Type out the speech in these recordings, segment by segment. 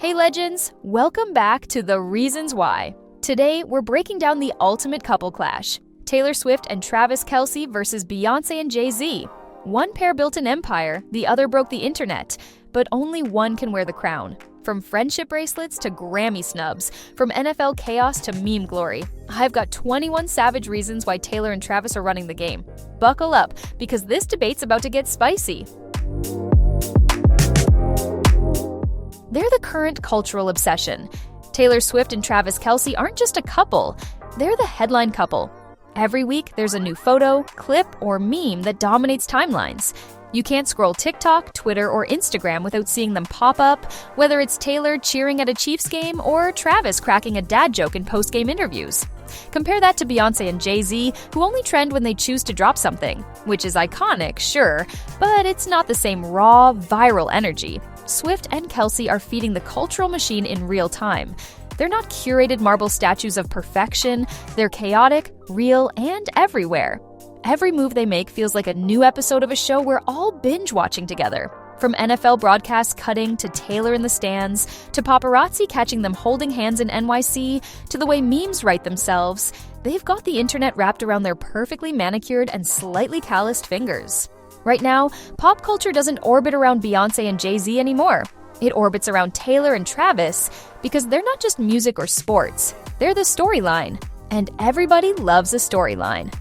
Hey legends, welcome back to The Reasons Why. Today, we're breaking down the ultimate couple clash, Taylor Swift and Travis Kelce versus Beyoncé and Jay Z. One pair built an empire, the other broke the internet, but only one can wear the crown. From friendship bracelets to Grammy snubs, from NFL chaos to meme glory, I've got 21 savage reasons why Taylor and Travis are running the game. Buckle up, because this debate's about to get spicy. They're the current cultural obsession. Taylor Swift and Travis Kelce aren't just a couple, they're the headline couple. Every week, there's a new photo, clip, or meme that dominates timelines. You can't scroll TikTok, Twitter, or Instagram without seeing them pop up, whether it's Taylor cheering at a Chiefs game or Travis cracking a dad joke in post-game interviews. Compare that to Beyoncé and Jay Z, who only trend when they choose to drop something, which is iconic, sure, but it's not the same raw, viral energy. Swift and Kelce are feeding the cultural machine in real time. They're not curated marble statues of perfection, they're chaotic, real, and everywhere. Every move they make feels like a new episode of a show we're all binge-watching together. From NFL broadcasts cutting to Taylor in the stands, to paparazzi catching them holding hands in NYC, to the way memes write themselves, they've got the internet wrapped around their perfectly manicured and slightly calloused fingers. Right now, pop culture doesn't orbit around Beyoncé and Jay Z anymore. It orbits around Taylor and Travis because they're not just music or sports, they're the storyline. And everybody loves a storyline.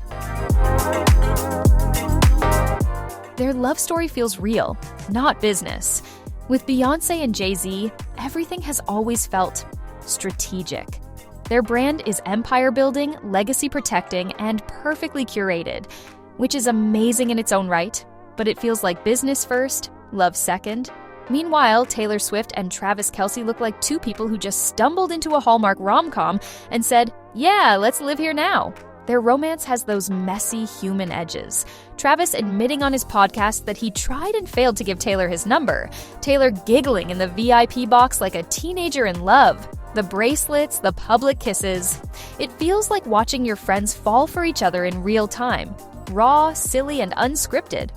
Their love story feels real, not business. With Beyoncé and Jay Z, everything has always felt strategic. Their brand is empire building, legacy protecting, and perfectly curated, which is amazing in its own right, but it feels like business first, love second. Meanwhile, Taylor Swift and Travis Kelce look like two people who just stumbled into a Hallmark rom-com and said, "Yeah, let's live here now." Their romance has those messy human edges. Travis admitting on his podcast that he tried and failed to give Taylor his number. Taylor giggling in the VIP box like a teenager in love. The bracelets, the public kisses. It feels like watching your friends fall for each other in real time. Raw, silly, and unscripted.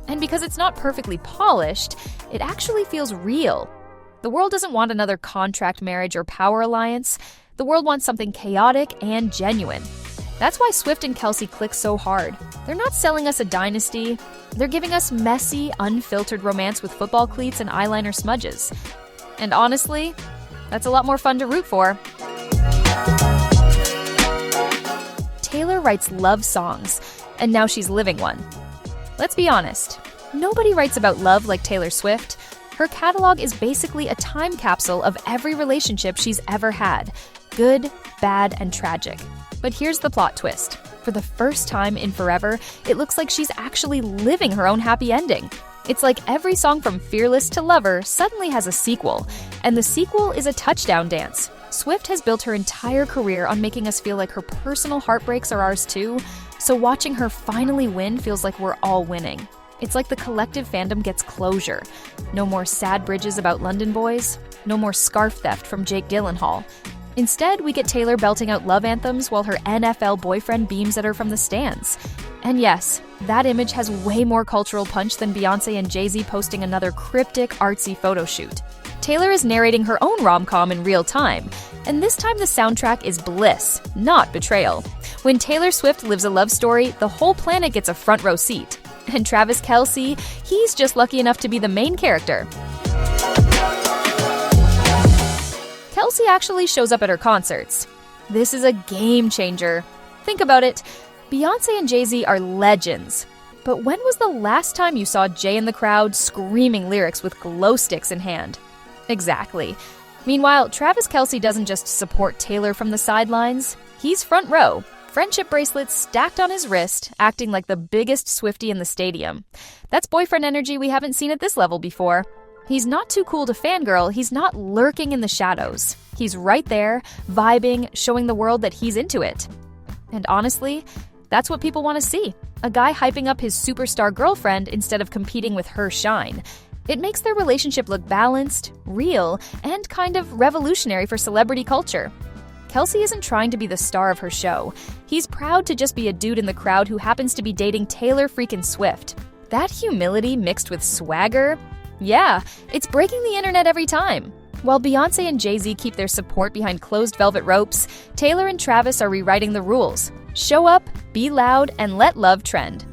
And because it's not perfectly polished, it actually feels real. The world doesn't want another contract marriage or power alliance. The world wants something chaotic and genuine. That's why Swift and Kelce click so hard. They're not selling us a dynasty. They're giving us messy, unfiltered romance with football cleats and eyeliner smudges. And honestly, that's a lot more fun to root for. Taylor writes love songs, and now she's living one. Let's be honest, nobody writes about love like Taylor Swift. Her catalog is basically a time capsule of every relationship she's ever had. Good, bad, and tragic. But here's the plot twist. For the first time in forever, it looks like she's actually living her own happy ending. It's like every song from Fearless to Lover suddenly has a sequel, and the sequel is a touchdown dance. Swift has built her entire career on making us feel like her personal heartbreaks are ours too, so watching her finally win feels like we're all winning. It's like the collective fandom gets closure. No more sad bridges about London boys, no more scarf theft from Jake Gyllenhaal. Instead, we get Taylor belting out love anthems while her NFL boyfriend beams at her from the stands. And yes, that image has way more cultural punch than Beyoncé and Jay Z posting another cryptic, artsy photo shoot. Taylor is narrating her own rom-com in real time, and this time the soundtrack is bliss, not betrayal. When Taylor Swift lives a love story, the whole planet gets a front row seat. And Travis Kelce, he's just lucky enough to be the main character. Kelce actually shows up at her concerts. This is a game changer. Think about it. Beyoncé and Jay Z are legends. But when was the last time you saw Jay in the crowd screaming lyrics with glow sticks in hand? Exactly. Meanwhile, Travis Kelce doesn't just support Taylor from the sidelines. He's front row. Friendship bracelets stacked on his wrist, acting like the biggest Swiftie in the stadium. That's boyfriend energy we haven't seen at this level before. He's not too cool to fangirl, he's not lurking in the shadows. He's right there, vibing, showing the world that he's into it. And honestly, that's what people want to see. A guy hyping up his superstar girlfriend instead of competing with her shine. It makes their relationship look balanced, real, and kind of revolutionary for celebrity culture. Kelce isn't trying to be the star of her show. He's proud to just be a dude in the crowd who happens to be dating Taylor freaking Swift. That humility mixed with swagger? Yeah, it's breaking the internet every time. While Beyoncé and Jay Z keep their support behind closed velvet ropes, Taylor and Travis are rewriting the rules. Show up, be loud, and let love trend.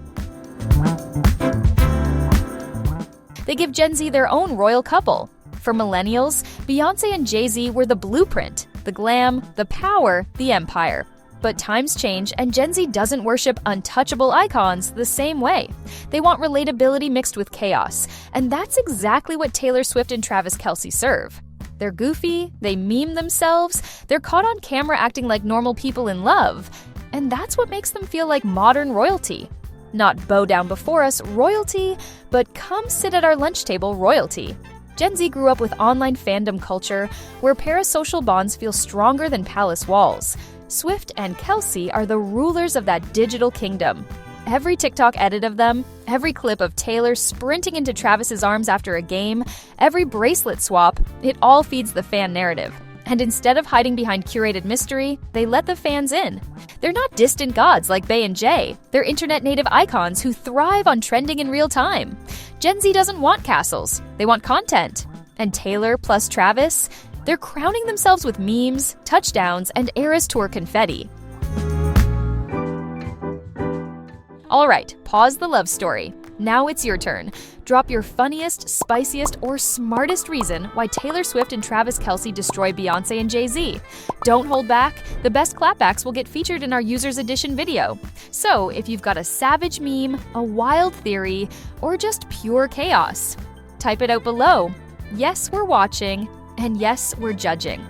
They give Gen Z their own royal couple. For millennials, Beyoncé and Jay Z were the blueprint, the glam, the power, the empire. But times change, and Gen Z doesn't worship untouchable icons the same way. They want relatability mixed with chaos, and that's exactly what Taylor Swift and Travis Kelce serve. They're goofy, they meme themselves, they're caught on camera acting like normal people in love, and that's what makes them feel like modern royalty. Not bow down before us royalty, but come sit at our lunch table royalty. Gen Z grew up with online fandom culture where parasocial bonds feel stronger than palace walls. Swift and Kelce are the rulers of that digital kingdom. Every TikTok edit of them, every clip of Taylor sprinting into Travis's arms after a game, every bracelet swap, it all feeds the fan narrative. And instead of hiding behind curated mystery, they let the fans in. They're not distant gods like Bey and Jay. They're internet-native icons who thrive on trending in real time. Gen Z doesn't want castles. They want content. And Taylor plus Travis, they're crowning themselves with memes, touchdowns, and Eras Tour confetti. All right, pause the love story. Now it's your turn. Drop your funniest, spiciest, or smartest reason why Taylor Swift and Travis Kelce destroy Beyoncé and Jay Z. Don't hold back. The best clapbacks will get featured in our Users Edition video. So if you've got a savage meme, a wild theory, or just pure chaos, type it out below. Yes, we're watching, and yes, we're judging.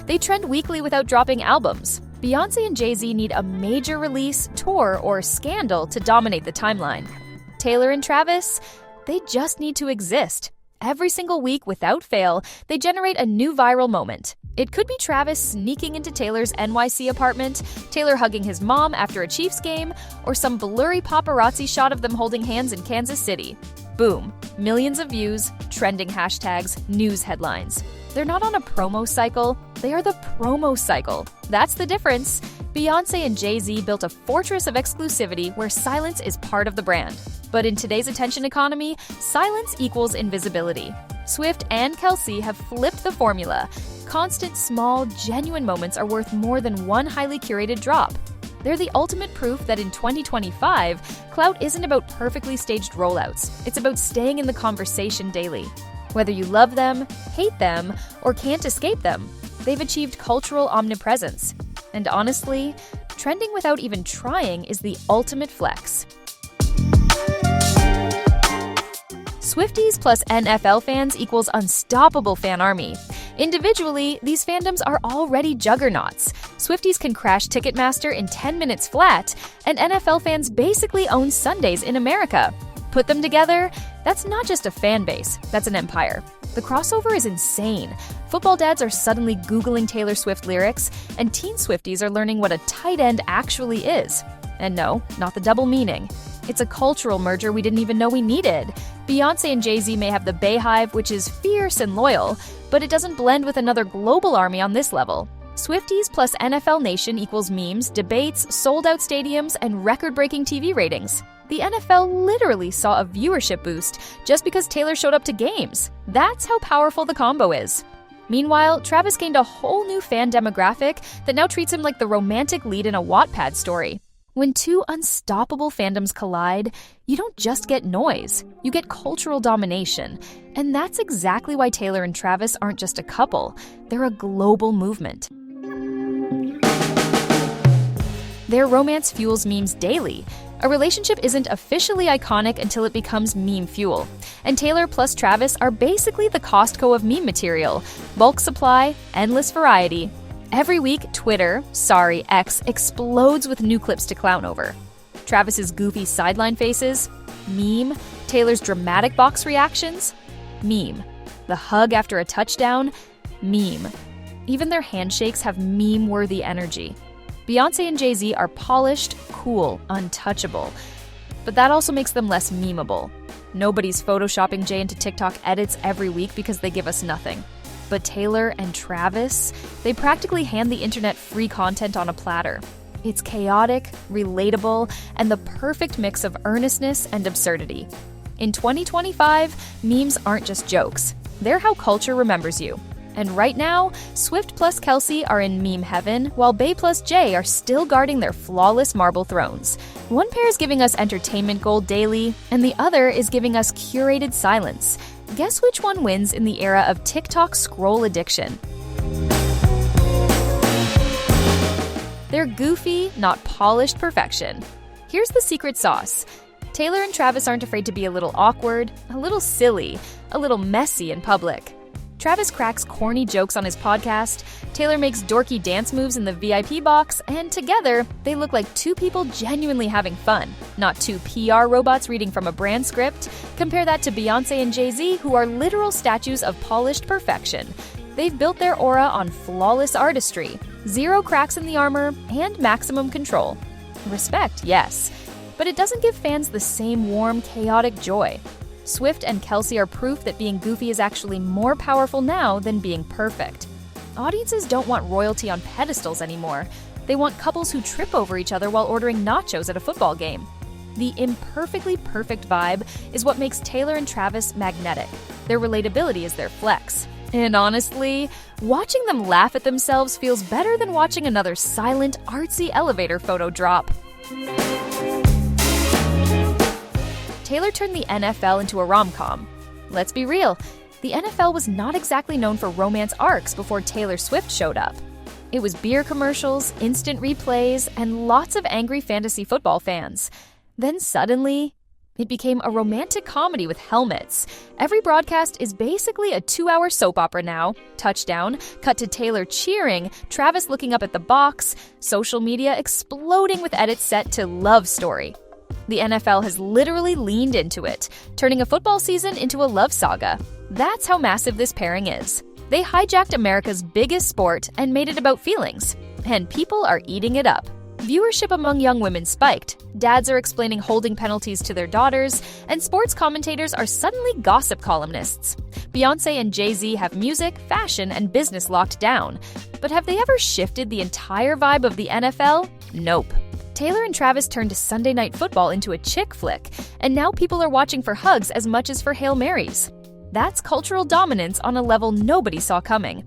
They trend weekly without dropping albums. Beyoncé and Jay Z need a major release, tour, or scandal to dominate the timeline. Taylor and Travis, they just need to exist. Every single week, without fail, they generate a new viral moment. It could be Travis sneaking into Taylor's NYC apartment, Taylor hugging his mom after a Chiefs game, or some blurry paparazzi shot of them holding hands in Kansas City. Boom. Millions of views, trending hashtags, news headlines. They're not on a promo cycle, they are the promo cycle. That's the difference. Beyoncé and Jay Z built a fortress of exclusivity where silence is part of the brand. But in today's attention economy, silence equals invisibility. Swift and Kelce have flipped the formula. Constant, small, genuine moments are worth more than one highly curated drop. They're the ultimate proof that in 2025, clout isn't about perfectly staged rollouts. It's about staying in the conversation daily. Whether you love them, hate them, or can't escape them, they've achieved cultural omnipresence. And honestly, trending without even trying is the ultimate flex. Swifties plus NFL fans equals unstoppable fan army. Individually, these fandoms are already juggernauts. Swifties can crash Ticketmaster in 10 minutes flat, and NFL fans basically own Sundays in America. Put them together, that's not just a fan base, that's an empire. The crossover is insane. Football dads are suddenly Googling Taylor Swift lyrics, and teen Swifties are learning what a tight end actually is. And no, not the double meaning. It's a cultural merger we didn't even know we needed. Beyoncé and Jay Z may have the Bayhive, which is fierce and loyal, but it doesn't blend with another global army on this level. Swifties plus NFL Nation equals memes, debates, sold-out stadiums, and record-breaking TV ratings. The NFL literally saw a viewership boost just because Taylor showed up to games. That's how powerful the combo is. Meanwhile, Travis gained a whole new fan demographic that now treats him like the romantic lead in a Wattpad story. When two unstoppable fandoms collide, you don't just get noise, you get cultural domination. And that's exactly why Taylor and Travis aren't just a couple, they're a global movement. Their romance fuels memes daily. A relationship isn't officially iconic until it becomes meme fuel. And Taylor plus Travis are basically the Costco of meme material. Bulk supply, endless variety. Every week, Twitter, X, explodes with new clips to clown over. Travis's goofy sideline faces, meme. Taylor's dramatic box reactions, meme. The hug after a touchdown, meme. Even their handshakes have meme-worthy energy. Beyoncé and Jay Z are polished, cool, untouchable. But that also makes them less memeable. Nobody's photoshopping Jay into TikTok edits every week because they give us nothing. But Taylor and Travis, they practically hand the internet free content on a platter. It's chaotic, relatable, and the perfect mix of earnestness and absurdity. In 2025, memes aren't just jokes. They're how culture remembers you. And right now, Swift plus Kelce are in meme heaven, while Bey plus Jay are still guarding their flawless marble thrones. One pair is giving us entertainment gold daily, and the other is giving us curated silence. Guess which one wins in the era of TikTok scroll addiction? They're goofy, not polished perfection. Here's the secret sauce. Taylor and Travis aren't afraid to be a little awkward, a little silly, a little messy in public. Travis cracks corny jokes on his podcast, Taylor makes dorky dance moves in the VIP box, and together, they look like two people genuinely having fun, not two PR robots reading from a brand script. Compare that to Beyoncé and Jay-Z, who are literal statues of polished perfection. They've built their aura on flawless artistry, zero cracks in the armor, and maximum control. Respect, yes, but it doesn't give fans the same warm, chaotic joy. Swift and Kelce are proof that being goofy is actually more powerful now than being perfect. Audiences don't want royalty on pedestals anymore. They want couples who trip over each other while ordering nachos at a football game. The imperfectly perfect vibe is what makes Taylor and Travis magnetic. Their relatability is their flex. And honestly, watching them laugh at themselves feels better than watching another silent, artsy elevator photo drop. Taylor turned the NFL into a rom-com. Let's be real, the NFL was not exactly known for romance arcs before Taylor Swift showed up. It was beer commercials, instant replays, and lots of angry fantasy football fans. Then suddenly, it became a romantic comedy with helmets. Every broadcast is basically a 2-hour soap opera now. Touchdown, cut to Taylor cheering, Travis looking up at the box, social media exploding with edits set to love story. The NFL has literally leaned into it, turning a football season into a love saga. That's how massive this pairing is. They hijacked America's biggest sport and made it about feelings. And people are eating it up. Viewership among young women spiked. Dads are explaining holding penalties to their daughters, and sports commentators are suddenly gossip columnists. Beyoncé and Jay Z have music, fashion, and business locked down. But have they ever shifted the entire vibe of the NFL? Nope. Taylor and Travis turned Sunday Night Football into a chick flick, and now people are watching for hugs as much as for Hail Marys. That's cultural dominance on a level nobody saw coming.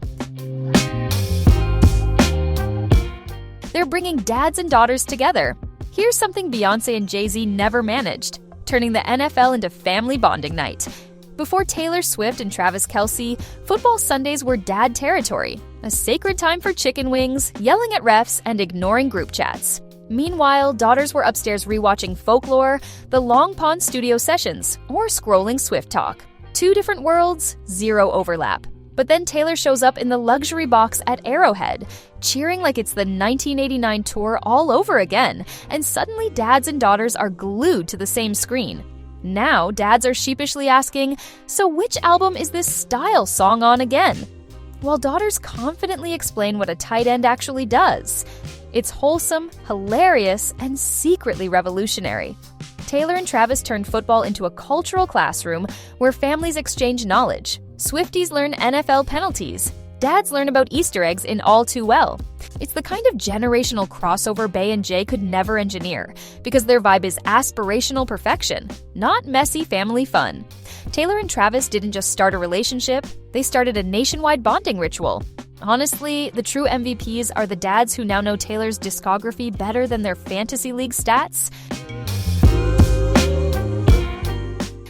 They're bringing dads and daughters together. Here's something Beyoncé and Jay Z never managed, turning the NFL into family bonding night. Before Taylor Swift and Travis Kelce, football Sundays were dad territory, a sacred time for chicken wings, yelling at refs, and ignoring group chats. Meanwhile, daughters were upstairs rewatching Folklore, the Long Pond studio sessions, or scrolling Swift Talk. Two different worlds, zero overlap. But then Taylor shows up in the luxury box at Arrowhead, cheering like it's the 1989 tour all over again, and suddenly dads and daughters are glued to the same screen. Now, dads are sheepishly asking, so which album is this style song on again? While daughters confidently explain what a tight end actually does. It's wholesome, hilarious, and secretly revolutionary. Taylor and Travis turned football into a cultural classroom where families exchange knowledge. Swifties learn NFL penalties. Dads learn about Easter eggs in All Too Well. It's the kind of generational crossover Bey and Jay could never engineer, because their vibe is aspirational perfection, not messy family fun. Taylor and Travis didn't just start a relationship, they started a nationwide bonding ritual. Honestly, the true MVPs are the dads who now know Taylor's discography better than their fantasy league stats.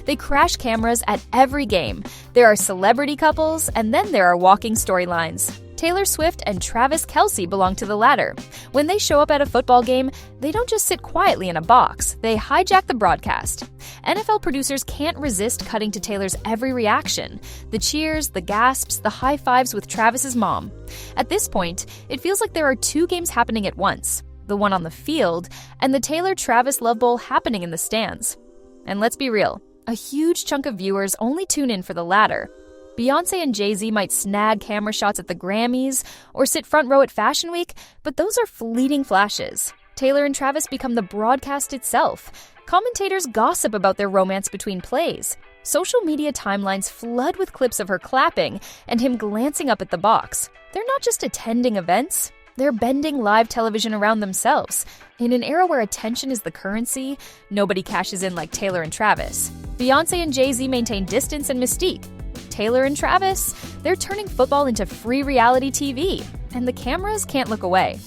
They crash cameras at every game. There are celebrity couples, and then there are walking storylines. Taylor Swift and Travis Kelce belong to the latter. When they show up at a football game, they don't just sit quietly in a box, they hijack the broadcast. NFL producers can't resist cutting to Taylor's every reaction. The cheers, the gasps, the high fives with Travis's mom. At this point, it feels like there are two games happening at once. The one on the field, and the Taylor-Travis Love Bowl happening in the stands. And let's be real, a huge chunk of viewers only tune in for the latter. Beyoncé and Jay Z might snag camera shots at the Grammys or sit front row at Fashion Week, but those are fleeting flashes. Taylor and Travis become the broadcast itself. Commentators gossip about their romance between plays. Social media timelines flood with clips of her clapping and him glancing up at the box. They're not just attending events, They're bending live television around themselves. In an era where attention is the currency, nobody cashes in like Taylor and Travis. Beyoncé and Jay Z maintain distance and mystique. Taylor and Travis, they're turning football into free reality TV, and the cameras can't look away.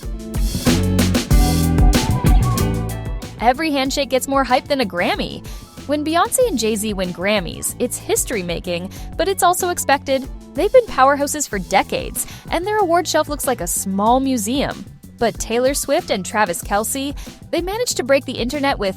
Every handshake gets more hype than a Grammy. When Beyoncé and Jay Z win Grammys, it's history-making, but it's also expected. They've been powerhouses for decades, and their award shelf looks like a small museum. But Taylor Swift and Travis Kelce, they managed to break the internet with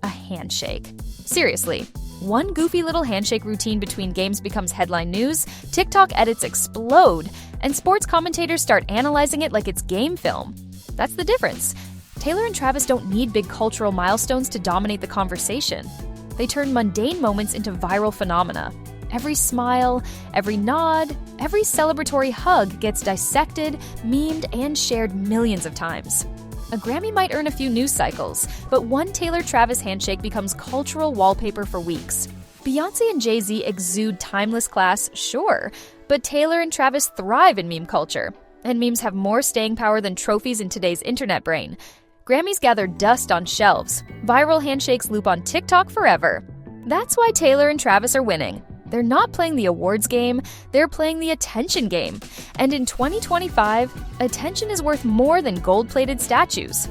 a handshake. Seriously, one goofy little handshake routine between games becomes headline news, TikTok edits explode, and sports commentators start analyzing it like it's game film. That's the difference. Taylor and Travis don't need big cultural milestones to dominate the conversation. They turn mundane moments into viral phenomena. Every smile, every nod, every celebratory hug gets dissected, memed, and shared millions of times. A Grammy might earn a few news cycles, but one Taylor-Travis handshake becomes cultural wallpaper for weeks. Beyoncé and Jay Z exude timeless class, sure, but Taylor and Travis thrive in meme culture. And memes have more staying power than trophies in today's internet brain. Grammys gather dust on shelves. Viral handshakes loop on TikTok forever. That's why Taylor and Travis are winning. They're not playing the awards game, they're playing the attention game. And in 2025, attention is worth more than gold-plated statues.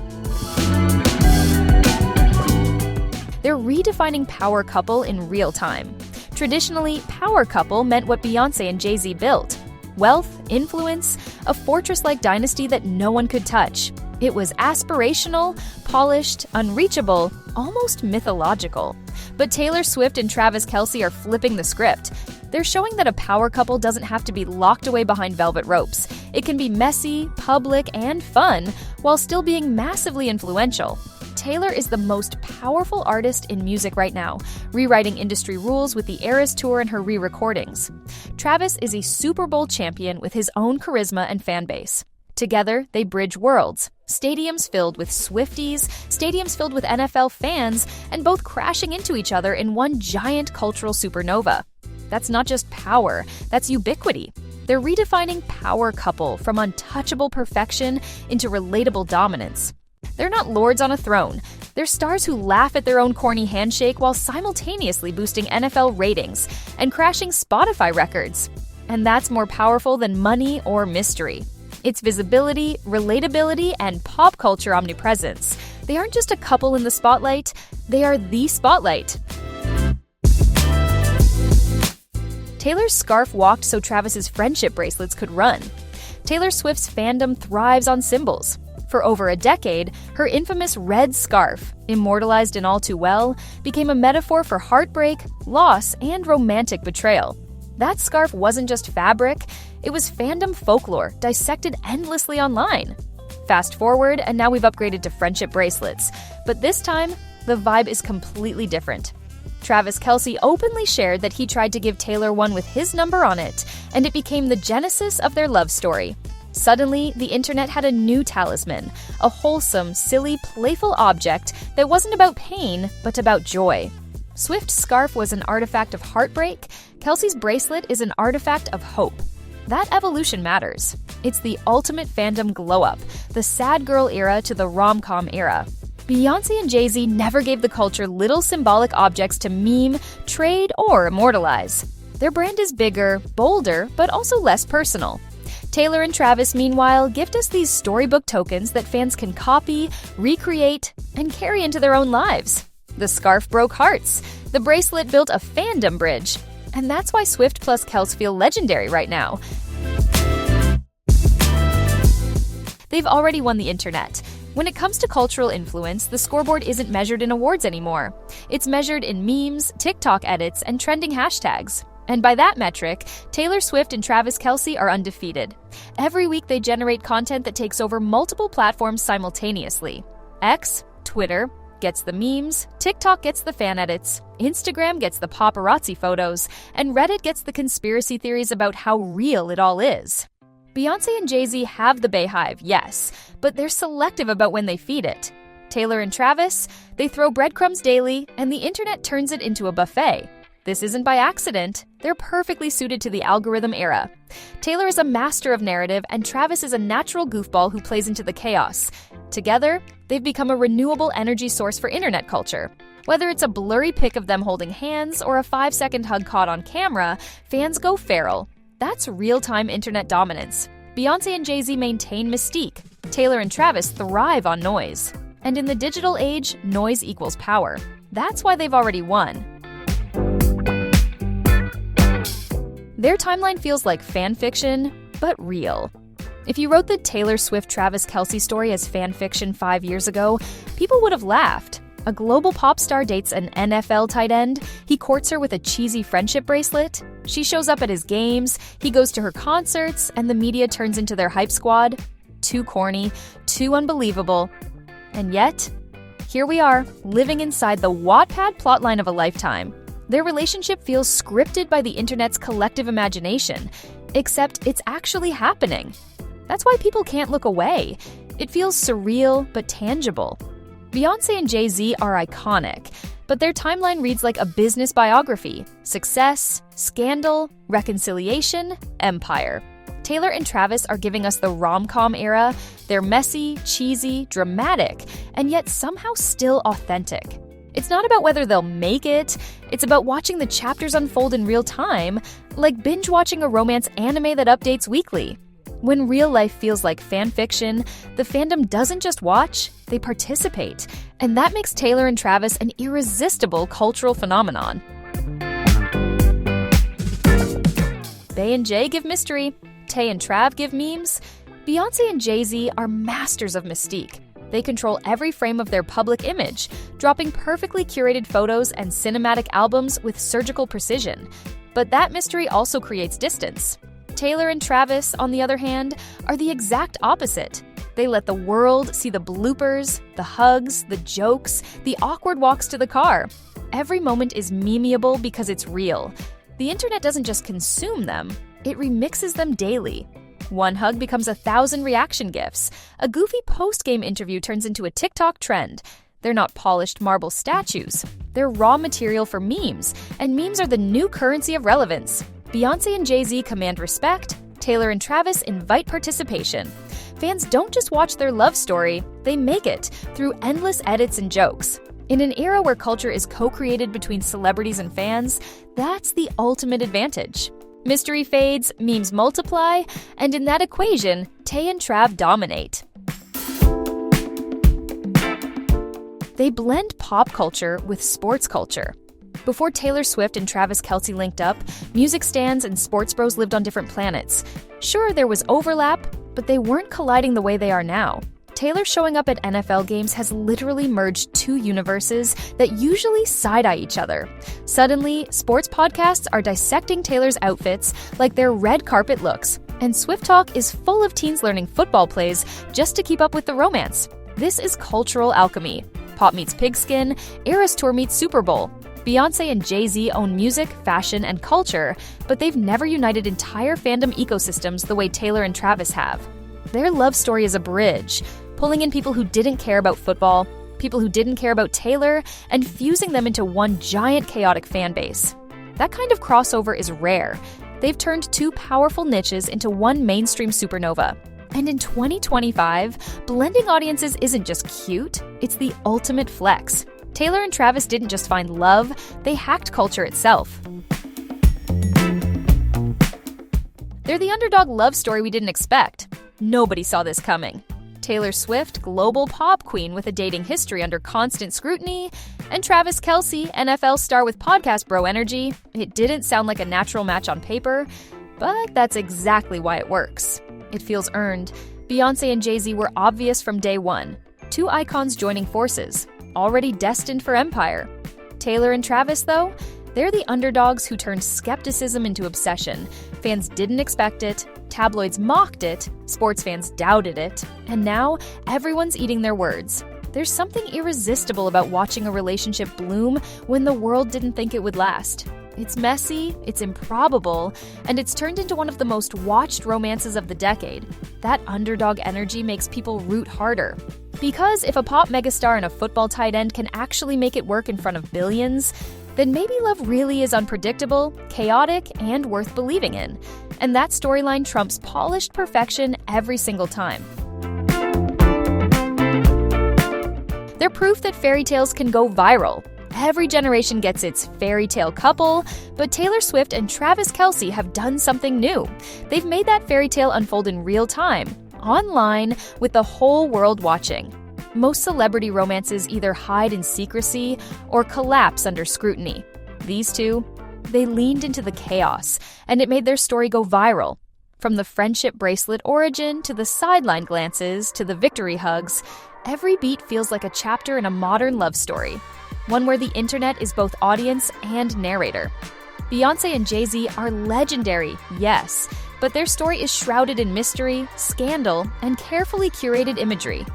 They're redefining power couple in real time. Traditionally, power couple meant what Beyoncé and Jay Z built: wealth, influence, a fortress-like dynasty that no one could touch. It was aspirational, polished, unreachable, almost mythological. But Taylor Swift and Travis Kelce are flipping the script. They're showing that a power couple doesn't have to be locked away behind velvet ropes. It can be messy, public, and fun, while still being massively influential. Taylor is the most powerful artist in music right now, rewriting industry rules with the Eras Tour and her re-recordings. Travis is a Super Bowl champion with his own charisma and fan base. Together, they bridge worlds. Stadiums filled with Swifties, stadiums filled with NFL fans, and both crashing into each other in one giant cultural supernova. That's not just power, that's ubiquity. They're redefining power couple from untouchable perfection into relatable dominance. They're not lords on a throne. They're stars who laugh at their own corny handshake while simultaneously boosting NFL ratings and crashing Spotify records. And that's more powerful than money or mystery. It's visibility, relatability, and pop culture omnipresence. They aren't just a couple in the spotlight, they are the spotlight. Taylor's scarf walked so Travis's friendship bracelets could run. Taylor Swift's fandom thrives on symbols. For over a decade, her infamous red scarf, immortalized in All Too Well, became a metaphor for heartbreak, loss, and romantic betrayal. That scarf wasn't just fabric, it was fandom folklore dissected endlessly online. Fast forward, and now we've upgraded to friendship bracelets. But this time, the vibe is completely different. Travis Kelce openly shared that he tried to give Taylor one with his number on it, and it became the genesis of their love story. Suddenly, the internet had a new talisman, a wholesome, silly, playful object that wasn't about pain, but about joy. Swift's scarf was an artifact of heartbreak, Kelce's bracelet is an artifact of hope. That evolution matters. It's the ultimate fandom glow-up, the sad girl era to the rom-com era. Beyoncé and Jay Z never gave the culture little symbolic objects to meme, trade, or immortalize. Their brand is bigger, bolder, but also less personal. Taylor and Travis, meanwhile, gift us these storybook tokens that fans can copy, recreate, and carry into their own lives. The scarf broke hearts. The bracelet built a fandom bridge. And that's why Swift plus Kelce feel legendary right now. They've already won the internet. When it comes to cultural influence, the scoreboard isn't measured in awards anymore. It's measured in memes, TikTok edits, and trending hashtags. And by that metric, Taylor Swift and Travis Kelce are undefeated. Every week they generate content that takes over multiple platforms simultaneously. X, Twitter, gets the memes, TikTok gets the fan edits, Instagram gets the paparazzi photos, and Reddit gets the conspiracy theories about how real it all is. Beyoncé and Jay Z have the Bayhive, yes, but they're selective about when they feed it. Taylor and Travis, they throw breadcrumbs daily, and the internet turns it into a buffet. This isn't by accident. They're perfectly suited to the algorithm era. Taylor is a master of narrative, and Travis is a natural goofball who plays into the chaos. Together, they've become a renewable energy source for internet culture. Whether it's a blurry pic of them holding hands or a 5-second hug caught on camera, fans go feral. That's real-time internet dominance. Beyoncé and Jay Z maintain mystique. Taylor and Travis thrive on noise. And in the digital age, noise equals power. That's why they've already won. Their timeline feels like fan fiction, but real. If you wrote the Taylor Swift Travis Kelce story as fan fiction 5 years ago, people would have laughed. A global pop star dates an NFL tight end. He courts her with a cheesy friendship bracelet. She shows up at his games. He goes to her concerts, and the media turns into their hype squad. Too corny, too unbelievable. And yet, here we are, living inside the Wattpad plotline of a lifetime. Their relationship feels scripted by the internet's collective imagination, except it's actually happening. That's why people can't look away. It feels surreal but tangible. Beyoncé and Jay Z are iconic, but their timeline reads like a business biography: success, scandal, reconciliation, empire. Taylor and Travis are giving us the rom-com era. They're messy, cheesy, dramatic, and yet somehow still authentic. It's not about whether they'll make it, it's about watching the chapters unfold in real time, like binge-watching a romance anime that updates weekly. When real life feels like fan fiction, the fandom doesn't just watch, they participate. And that makes Taylor and Travis an irresistible cultural phenomenon. Bey and Jay give mystery. Tay and Trav give memes. Beyoncé and Jay Z are masters of mystique. They control every frame of their public image, dropping perfectly curated photos and cinematic albums with surgical precision. But that mystery also creates distance. Taylor and Travis, on the other hand, are the exact opposite. They let the world see the bloopers, the hugs, the jokes, the awkward walks to the car. Every moment is memeable because it's real. The internet doesn't just consume them, it remixes them daily. One hug becomes 1,000 reaction GIFs. A goofy post-game interview turns into a TikTok trend. They're not polished marble statues. They're raw material for memes, and memes are the new currency of relevance. Beyoncé and Jay Z command respect. Taylor and Travis invite participation. Fans don't just watch their love story, they make it through endless edits and jokes. In an era where culture is co-created between celebrities and fans, that's the ultimate advantage. Mystery fades, memes multiply, and in that equation, Tay and Trav dominate. They blend pop culture with sports culture. Before Taylor Swift and Travis Kelce linked up, music stans and sports bros lived on different planets. Sure, there was overlap, but they weren't colliding the way they are now. Taylor showing up at NFL games has literally merged two universes that usually side-eye each other. Suddenly, sports podcasts are dissecting Taylor's outfits like they're red carpet looks, and Swift Talk is full of teens learning football plays just to keep up with the romance. This is cultural alchemy. Pop meets pigskin, Eras Tour meets Super Bowl. Beyoncé and Jay Z own music, fashion, and culture, but they've never united entire fandom ecosystems the way Taylor and Travis have. Their love story is a bridge, pulling in people who didn't care about football, people who didn't care about Taylor, and fusing them into one giant chaotic fan base. That kind of crossover is rare. They've turned two powerful niches into one mainstream supernova. And in 2025, blending audiences isn't just cute, it's the ultimate flex. Taylor and Travis didn't just find love, they hacked culture itself. They're the underdog love story we didn't expect. Nobody saw this coming. Taylor Swift, global pop queen with a dating history under constant scrutiny, and Travis Kelce, NFL star with podcast bro energy. It didn't sound like a natural match on paper, but that's exactly why it works. It feels earned. Beyoncé and Jay Z were obvious from day one. Two icons joining forces, already destined for empire. Taylor and Travis, though, they're the underdogs who turned skepticism into obsession. Fans didn't expect it, tabloids mocked it, sports fans doubted it, and now everyone's eating their words. There's something irresistible about watching a relationship bloom when the world didn't think it would last. It's messy, it's improbable, and it's turned into one of the most watched romances of the decade. That underdog energy makes people root harder. Because if a pop megastar and a football tight end can actually make it work in front of billions, then maybe love really is unpredictable, chaotic, and worth believing in. And that storyline trumps polished perfection every single time. They're proof that fairy tales can go viral. Every generation gets its fairy tale couple, but Taylor Swift and Travis Kelce have done something new. They've made that fairy tale unfold in real time, online, with the whole world watching. Most celebrity romances either hide in secrecy or collapse under scrutiny. These two, they leaned into the chaos, and it made their story go viral. From the friendship bracelet origin to the sideline glances to the victory hugs, every beat feels like a chapter in a modern love story. One where the internet is both audience and narrator. Beyoncé and Jay Z are legendary, yes, but their story is shrouded in mystery, scandal, and carefully curated imagery.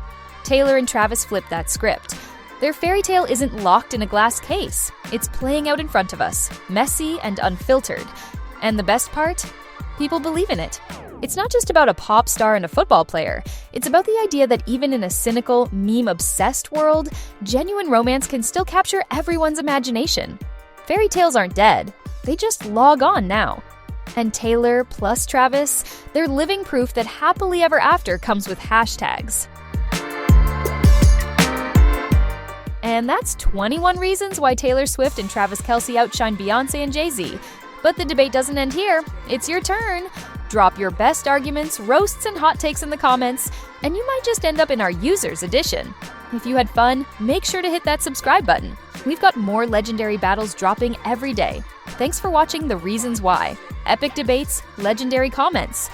Taylor and Travis flipped that script. Their fairy tale isn't locked in a glass case. It's playing out in front of us, messy and unfiltered. And the best part? People believe in it. It's not just about a pop star and a football player. It's about the idea that even in a cynical, meme-obsessed world, genuine romance can still capture everyone's imagination. Fairy tales aren't dead. They just log on now. And Taylor plus Travis, they're living proof that happily ever after comes with hashtags. And that's 21 reasons why Taylor Swift and Travis Kelce outshine Beyoncé and Jay Z. But the debate doesn't end here. It's your turn. Drop your best arguments, roasts, and hot takes in the comments, and you might just end up in our users edition. If you had fun, make sure to hit that subscribe button. We've got more legendary battles dropping every day. Thanks for watching The Reasons Why. Epic debates, legendary comments.